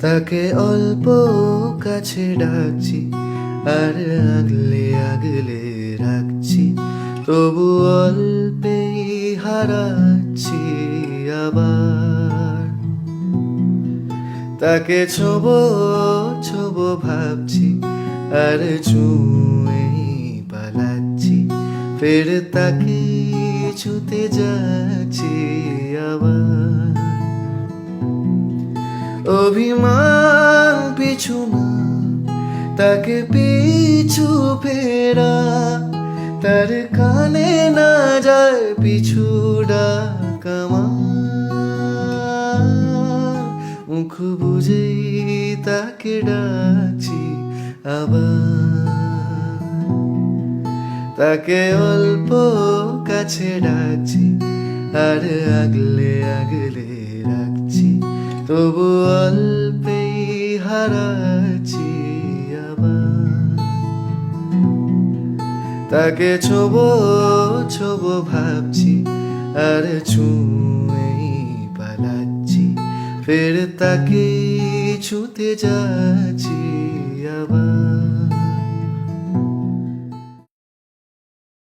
তাকে অল্প কাছে ডাকছি আর আগলে আগলে রাখছি, তবু অল্পেই হারাচ্ছি আবার। তাকে ছোবো ছোবো ভাবছি আর ছুঁয়েই পালাচ্ছি, ফের তাকে ছুতে যাচ্ছি আবার। অভিমান পিছু না, তাকে পিছু ফেরা, তার কানে না যায় পিছু ডাক আমার। মুখ বুঝেই তাকে ডাকছি আবার। তাকে অল্প কাছে ডাকছি আর আগলে আগলে রাখছি, তবু অল্পেই হারাচ্ছি আবার। তাকে ছোবো ছোবো ভাবছি আর ছুঁয়েই পালাচ্ছি, ফের তাকে ছুতে যাচ্ছি আবার।